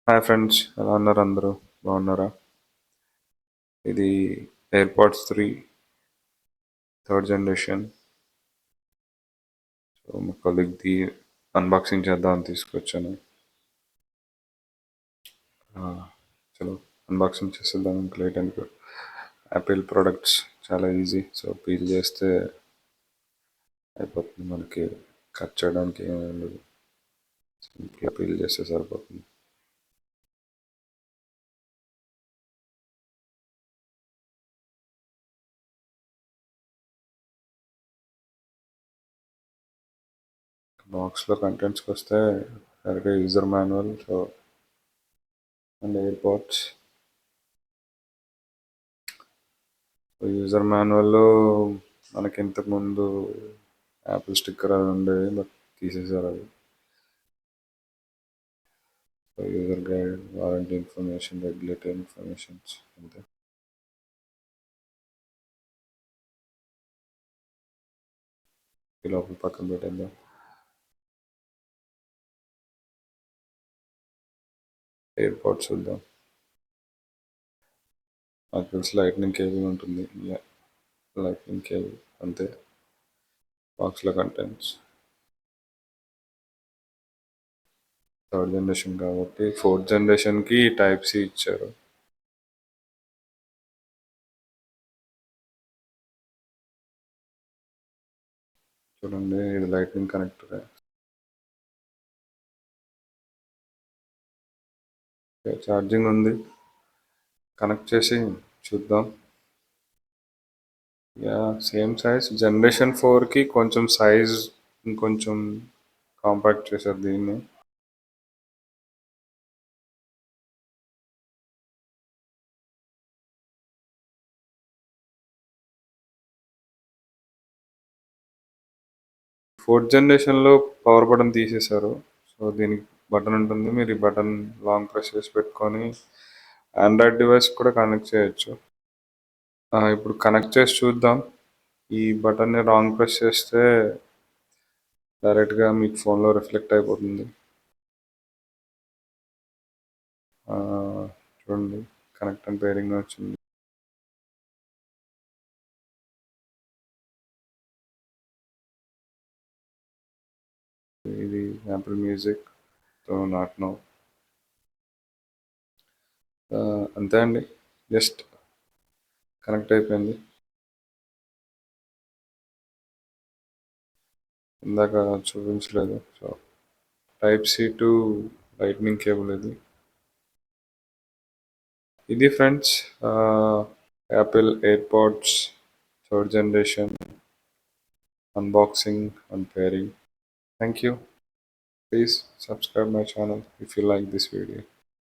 Hi friends, ఎలా ఉన్నారు అందరూ? బాగున్నారా? ఇది ఎయిర్పాడ్స్ 3 థర్డ్ జనరేషన్. సో మా కొలీగ్ది అన్బాక్సింగ్ చేద్దామని తీసుకొచ్చాను. ఆ, చలో అన్బాక్సింగ్ చేసేద్దాం. ఇంకా లేట్ ఎందుకు. యాపిల్ ప్రోడక్ట్స్ చాలా ఈజీ. సో పీల్ చేస్తే అయిపోతుంది. మనకి కట్ చేయడానికి ఏమీ ఉండదు. సింపుల్గా పీల్ చేస్తే సరిపోతుంది. బాక్స్లో కంటెంట్స్కి వస్తే డైరెక్ట్గా user manual and AirPods. User మాన్యువల్లో మనకి ఇంతకుముందు యాపిల్ స్టిక్కర్ అది ఉండేది, బట్ తీసేసారు అది. User guide, warranty information, regulatory informations అంతే. ఈ లోపల పక్కన పెట్టేద్దాం. ఎయిర్పాడ్స్ చూద్దాం. నాకు తెలిసి లైట్నింగ్ కేబుల్ ఉంటుంది. లైట్నింగ్ కేబుల్ అంతే. బాక్స్లో కంటెంట్స్ థర్డ్ జనరేషన్ కాబట్టి, ఫోర్త్ జనరేషన్కి టైప్ సి ఇచ్చారు. చూడండి, ఇది లైట్నింగ్ కనెక్టర్. ఛార్జింగ్ ఉంది, కనెక్ట్ చేసి చూద్దాం. Yeah, same size. జనరేషన్ 4కి కొంచెం సైజ్ ఇంకొంచెం కాంపాక్ట్ చేశారు దీన్ని. ఫోర్త్ జనరేషన్లో పవర్ బటన్ తీసేశారు. సో దీనికి బటన్ ఉంటుంది. మీరు ఈ బటన్ లాంగ్ ప్రెస్ చేసి పెట్టుకొని ఆండ్రాయిడ్ డివైస్ కూడా కనెక్ట్ చేయొచ్చు. ఇప్పుడు కనెక్ట్ చేసి చూద్దాం. ఈ బటన్ని రాంగ్ ప్రెస్ చేస్తే డైరెక్ట్గా మీకు ఫోన్లో రిఫ్లెక్ట్ అయిపోతుంది. ఆ, చూడండి, కనెక్ట్ అండ్ పేరింగ్ వచ్చింది. ఇది Apple music, so not no. అంతే అండి, జస్ట్ కనెక్ట్ అయిపోయింది. ఇందాక చూపించలేదు. So type C to lightning cable ఇది friends. Apple AirPods third generation unboxing and pairing. Thank you. Please subscribe my channel if you like this video.